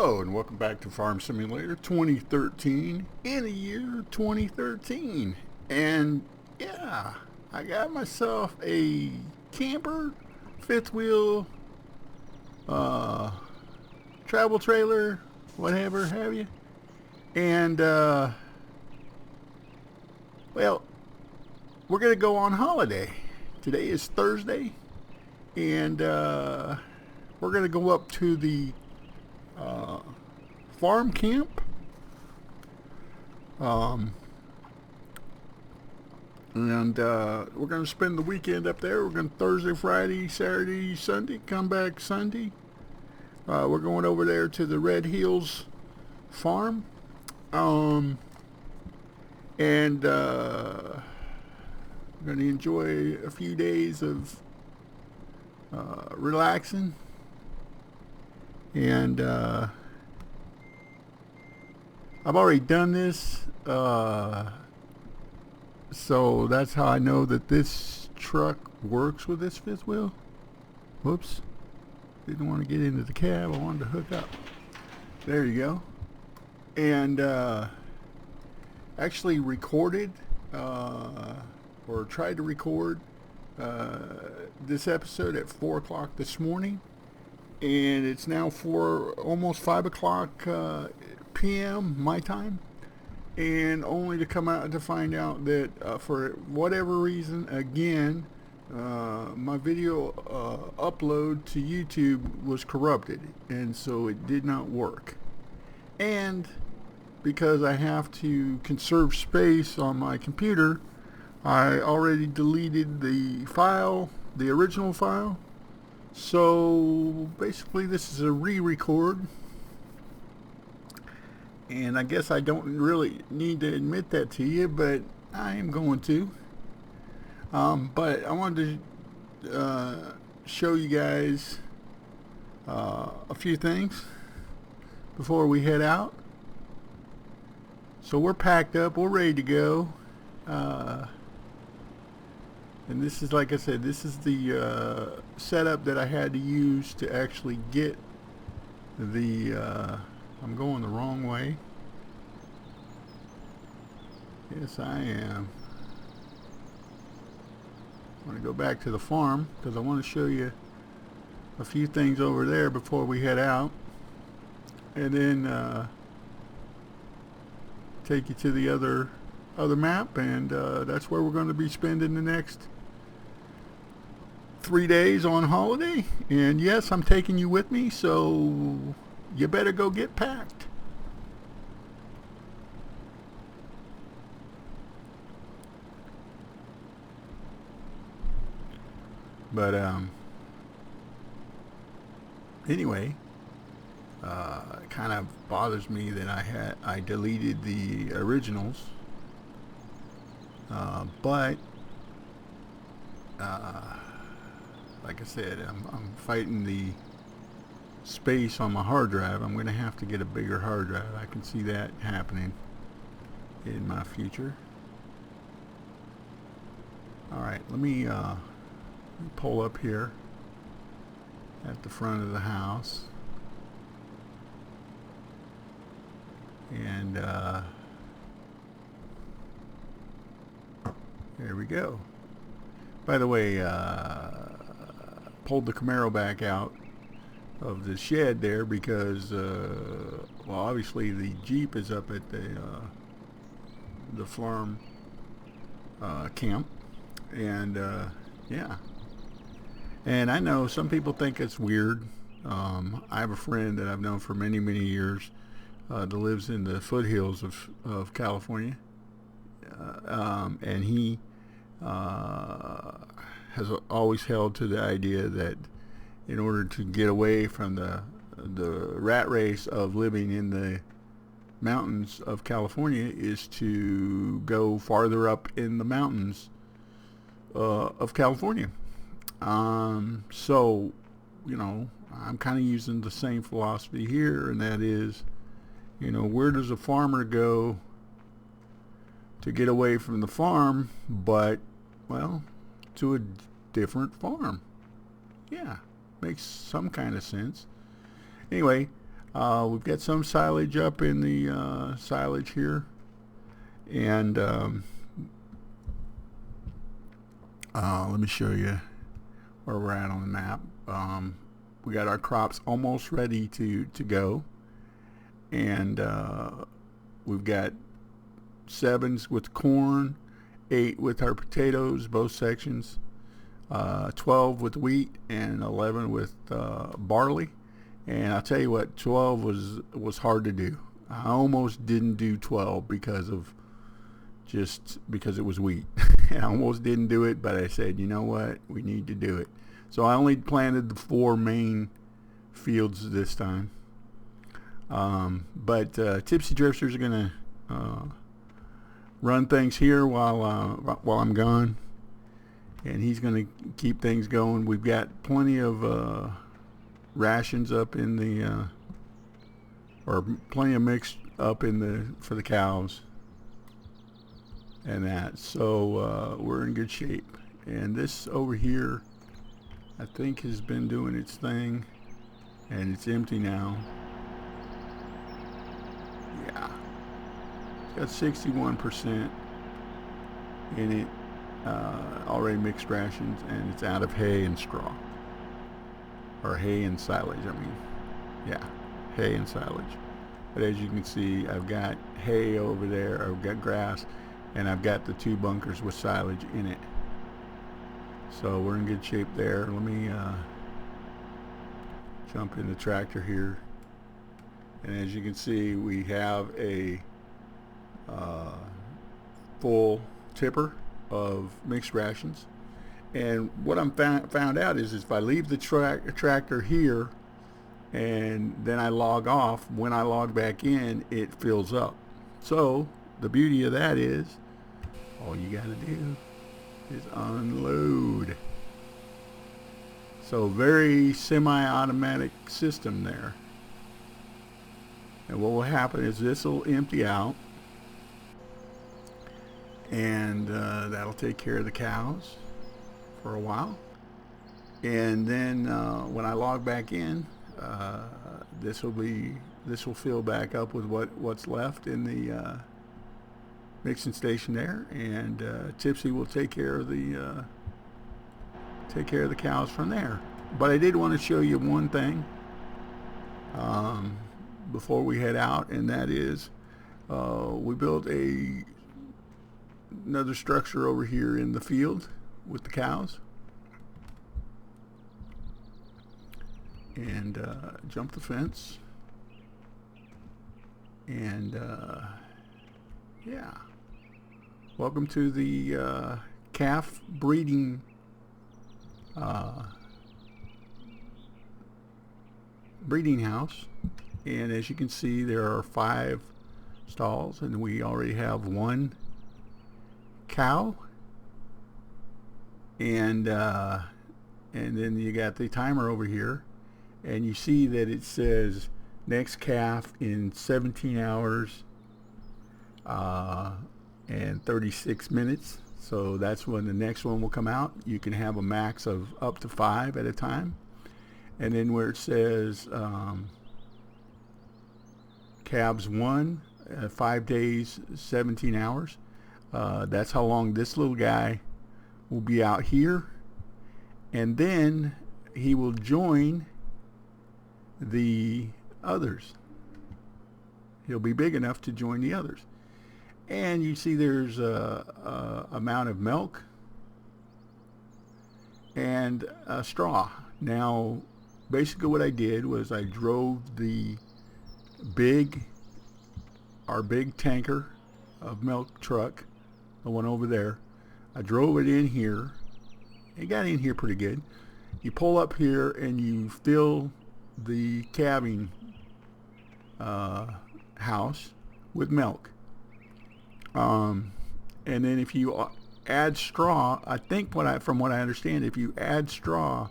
Hello and welcome back to Farm Simulator 2013 in the year 2013. And yeah, I got myself a camper, fifth wheel, travel trailer, whatever have you. And well, we're gonna go on holiday. Today is Thursday, and we're gonna go up to the farm camp, and we're going to spend the weekend up there. We're going to Thursday, Friday, Saturday, Sunday, come back Sunday. We're going over there to the Red Hills farm, and we're going to enjoy a few days of relaxing. And I've already done this, so that's how I know that this truck works with this fifth wheel. Whoops, didn't want to get into the cab, I wanted to hook up. There you go. And actually recorded or tried to record this episode at 4 o'clock this morning, and it's now almost 5 o'clock p.m. my time, and only to come out to find out that for whatever reason, again, my video upload to YouTube was corrupted, and so it did not work. And because I have to conserve space on my computer, I already deleted the file, the original file. So basically this is a re-record, and I guess I don't really need to admit that to you, but I am going to. But I wanted to show you guys a few things before we head out. So we're packed up, we're ready to go. And this is, like I said, this is the setup that I had to use to actually get the, I'm going the wrong way. Yes, I am. I want to go back to the farm because I want to show you a few things over there before we head out. And then take you to the other map, and that's where we're going to be spending the next 3 days on holiday. And yes, I'm taking you with me, so you better go get packed. But anyway, it kind of bothers me that I deleted the originals, but like I said, I'm fighting the space on my hard drive. I'm going to have to get a bigger hard drive. I can see that happening in my future. Alright, let me pull up here at the front of the house, and there we go. By the way, pulled the Camaro back out of the shed there because well, obviously the Jeep is up at the farm camp, and yeah. And I know some people think it's weird. I have a friend that I've known for many years that lives in the foothills of California, and he has always held to the idea that in order to get away from the rat race of living in the mountains of California is to go farther up in the mountains of California. So, you know, I'm kind of using the same philosophy here, and that is, you know, where does a farmer go to get away from the farm, but, well, to a different farm? Yeah, makes some kind of sense. Anyway, We've got some silage up in the silage here, and let me show you where we're at on the map. We got our crops almost ready to go, and we've got 7s with corn, 8 with our potatoes, both sections, 12 with wheat, and 11 with barley. And I'll tell you what, 12 was hard to do. I almost didn't do 12 because it was wheat. I almost didn't do it, but I said, you know what, we need to do it. So I only planted the 4 main fields this time. But Tipsy Drifters are gonna run things here while I'm gone, and he's gonna keep things going. We've got plenty of rations up in the or plenty of mix up in the for the cows and that, so we're in good shape. And this over here, I think, has been doing its thing, and it's empty now. Yeah, it's got 61% in it, already mixed rations, and it's out of hay and straw, or hay and silage. I mean, yeah, hay and silage. But as you can see, I've got hay over there, I've got grass, and I've got the 2 bunkers with silage in it. So we're in good shape there. Let me jump in the tractor here, and as you can see, we have a full tipper of mixed rations. And what I'm found out is if I leave the tractor here and then I log off, when I log back in, it fills up. So the beauty of that is all you gotta do is unload. So very semi-automatic system there. And what will happen is this will empty out, and that'll take care of the cows for a while. And then when I log back in, this will fill back up with what's left in the mixing station there, and Tipsy will take care of the cows from there. But I did want to show you one thing before we head out, and that is we built another structure over here in the field with the cows, and jump the fence, and yeah, welcome to the calf breeding house. And as you can see, there are 5 stalls, and we already have 1 cow, and then you got the timer over here, and you see that it says next calf in 17 hours and 36 minutes. So that's when the next one will come out. You can have a max of up to 5 at a time. And then where it says calves 1, 5 days, 17 hours, that's how long this little guy will be out here. And then he will join the others. He'll be big enough to join the others. And you see there's a amount of milk and straw. Now basically what I did was I drove our big tanker of milk truck, the one over there, I drove it in here. It got in here pretty good. You pull up here and you fill the calving house with milk. And then if you add straw, I think from what I understand, if you add straw,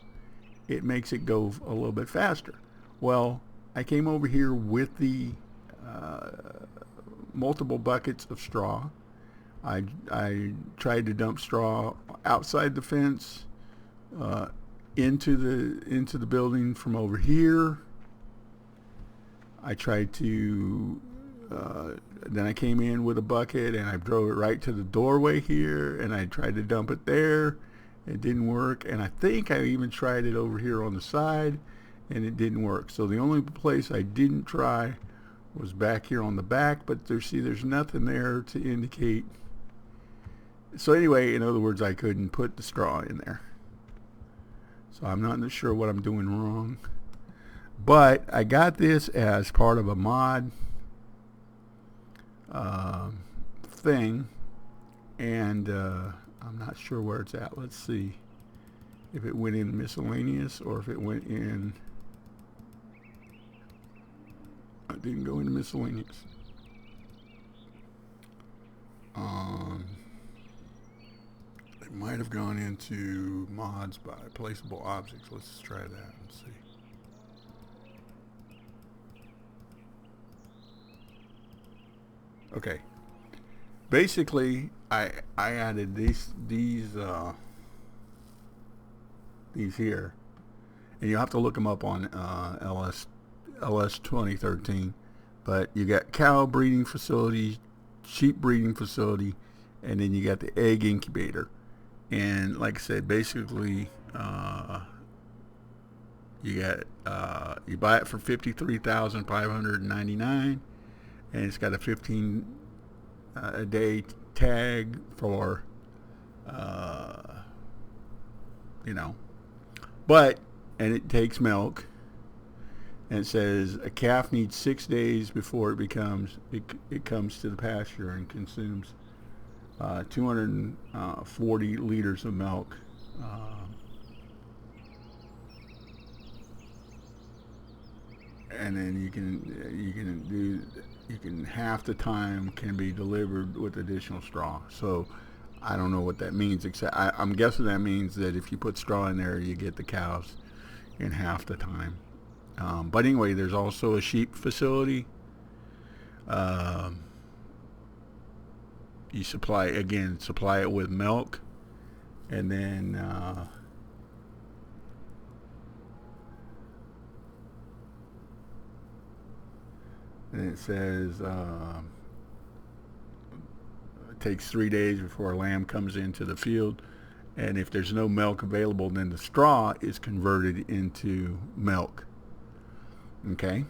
it makes it go a little bit faster. Well, I came over here with the multiple buckets of straw. I tried to dump straw outside the fence, into the building from over here. I tried to, then I came in with a bucket and I drove it right to the doorway here, and I tried to dump it there. It didn't work, and I think I even tried it over here on the side, and it didn't work. So the only place I didn't try was back here on the back, but there's nothing there to indicate. So anyway, in other words, I couldn't put the straw in there. So I'm not sure what I'm doing wrong. But I got this as part of a mod thing, and I'm not sure where it's at. Let's see if it went in miscellaneous or if it went in. It didn't go into miscellaneous. It might have gone into mods by placeable objects. Let's try that and see. Okay. Basically, I added these here, and you have to look them up on LS2013. But you got cow breeding facility, sheep breeding facility, and then you got the egg incubator. And like I said, basically, you got you buy it for $53,599, and it's got a 15 a day tag for but, and it takes milk, and it says a calf needs 6 days before it comes to the pasture and consumes 240 liters of milk. And then you can half the time can be delivered with additional straw. So I don't know what that means, except I'm guessing that means that if you put straw in there, you get the cows in half the time. But anyway, there's also a sheep facility. You supply it with milk, and then it says it takes 3 days before a lamb comes into the field, and if there's no milk available, then the straw is converted into milk. Okay,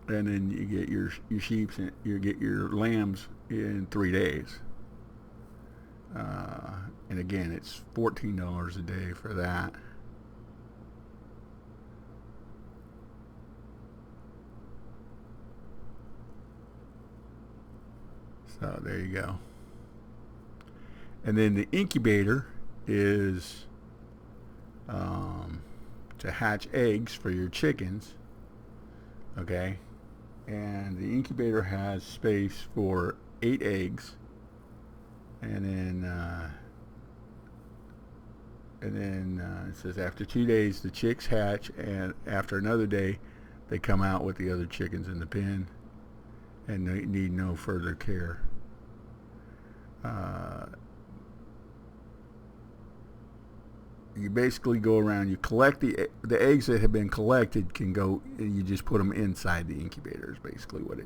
and then you get your sheep, you get your lambs in 3 days. And again, it's $14 a day for that. So there you go. And then the incubator is to hatch eggs for your chickens. Okay, and the incubator has space for 8 eggs, and then it says after 2 days the chicks hatch, and after another day they come out with the other chickens in the pen, and they need no further care. You basically go around, you collect the eggs that have been collected, can go, you just put them inside the incubator is basically what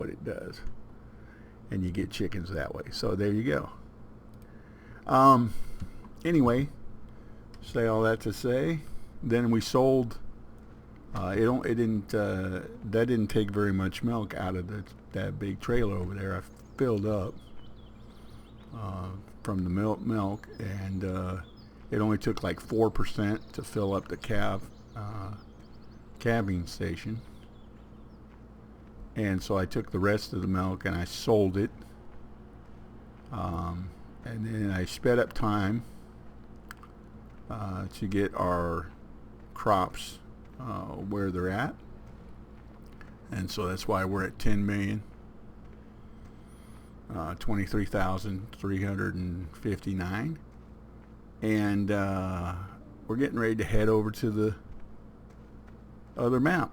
it does, and you get chickens that way. So there you go. Anyway, say all that to say, then we sold. That didn't take very much milk out of that big trailer over there. I filled up from the milk, and it only took like 4% to fill up the calving station. And so I took the rest of the milk and I sold it. And then I sped up time to get our crops where they're at. And so that's why we're at 10 million. 23,359. And we're getting ready to head over to the other map,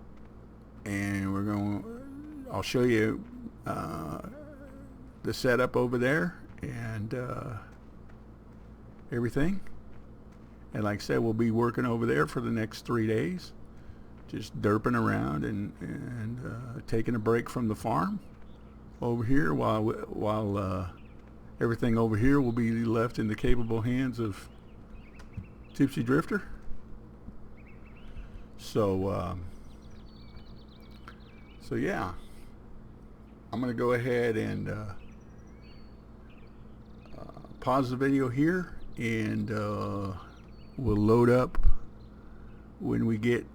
and I'll show you the setup over there and everything. And like I said, we'll be working over there for the next 3 days, just derping around and taking a break from the farm over here while everything over here will be left in the capable hands of Tipsy Drifter. So yeah, I'm gonna go ahead and pause the video here, and we'll load up when we get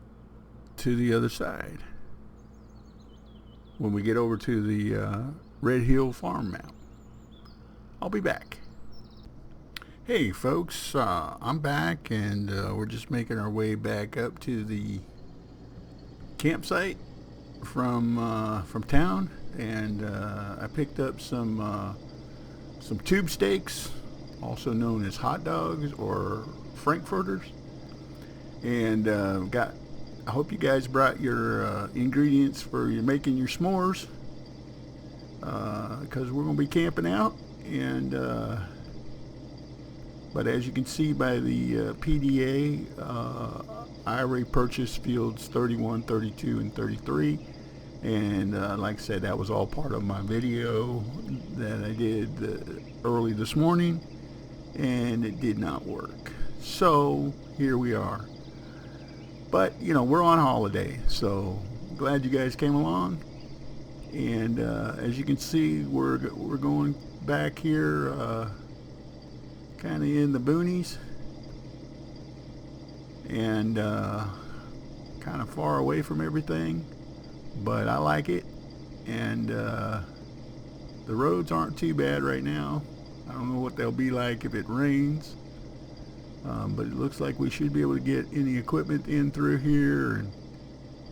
to the other side, when we get over to the Red Hill farm map. I'll be back. Hey folks, I'm back, and we're just making our way back up to the campsite from town, and I picked up some tube steaks, also known as hot dogs or frankfurters, and I hope you guys brought your ingredients for making your s'mores, because we're going to be camping out. And but as you can see by the PDA, I already purchased fields 31, 32, and 33, and like I said, that was all part of my video that I did early this morning, and it did not work. So here we are. But you know, we're on holiday, so glad you guys came along. And as you can see, we're going back here, kind of in the boonies, and kind of far away from everything, but I like it. And the roads aren't too bad right now. I don't know what they'll be like if it rains, but it looks like we should be able to get any equipment in through here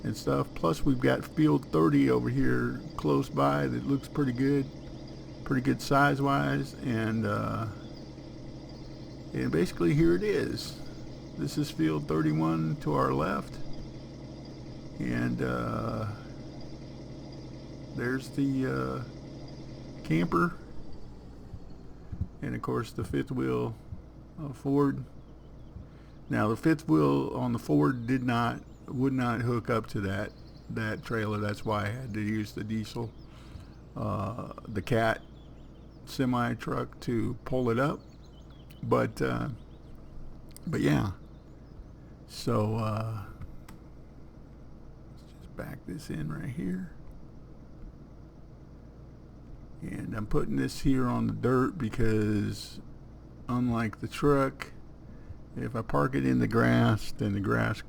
and stuff. Plus we've got field 30 over here close by that looks pretty good size wise, and basically here it is. This is field 31 to our left, and there's the camper, and of course the fifth wheel Ford. Now the fifth wheel on the Ford would not hook up to that trailer. That's why I had to use the diesel, the Cat semi truck to pull it up. But yeah. So let's just back this in right here. And I'm putting this here on the dirt because, unlike the truck, if I park it in the grass, then the grass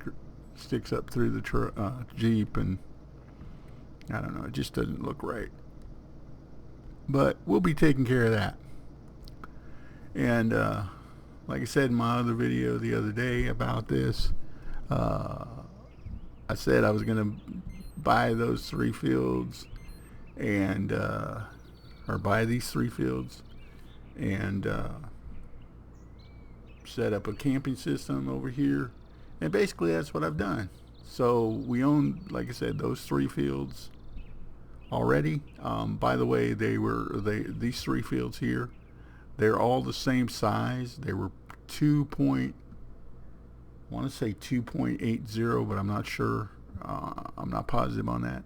sticks up through the Jeep, and I don't know, it just doesn't look right. But we'll be taking care of that. And like I said in my other video the other day about this, I said I was going to buy those 3 fields, and or buy these 3 fields and set up a camping system over here, and basically that's what I've done. So we own, like I said, those 3 fields already. By the way, these 3 fields here, they're all the same size. They were 2.80, but I'm not sure. I'm not positive on that.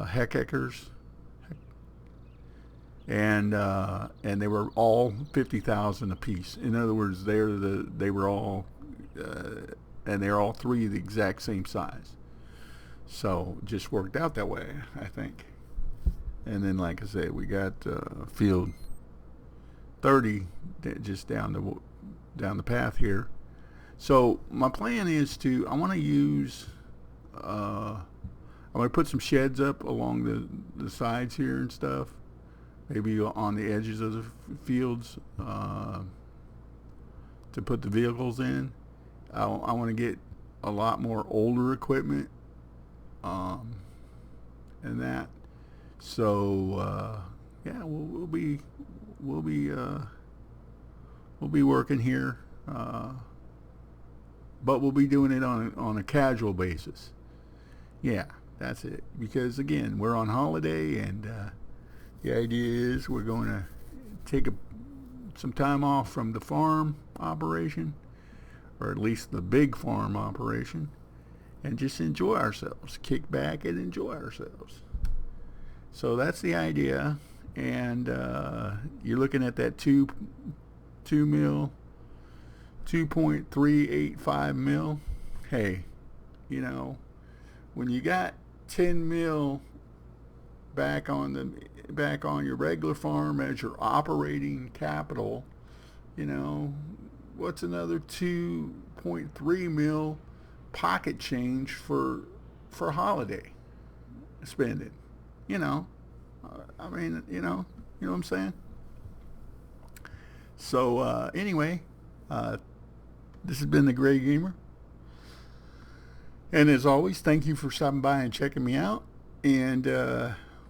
Heck-acres. And they were all 50,000 a piece. In other words, they were all and they're all 3 the exact same size. So it just worked out that way, I think. And then, like I said, we got field 30 just down the path here. So my plan is I want to use I'm going to put some sheds up along the sides here and stuff, maybe on the edges of the fields, to put the vehicles in. I want to get a lot more older equipment and that. So yeah, we'll be working here, but we'll be doing it on a casual basis. Yeah, that's it. Because again, we're on holiday, and the idea is we're going to take some time off from the farm operation, or at least the big farm operation, and just enjoy ourselves, kick back and enjoy ourselves. So that's the idea. And you're looking at that 2.385 mil. Hey, you know, when you got 10 mil back on your regular farm as your operating capital, you know, what's another 2.3 mil pocket change for holiday spending? You know, I mean, you know what I'm saying? So anyway, this has been the Gray Gamer, and as always, thank you for stopping by and checking me out. And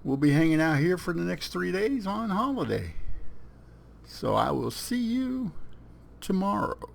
we'll be hanging out here for the next 3 days on holiday. So I will see you tomorrow.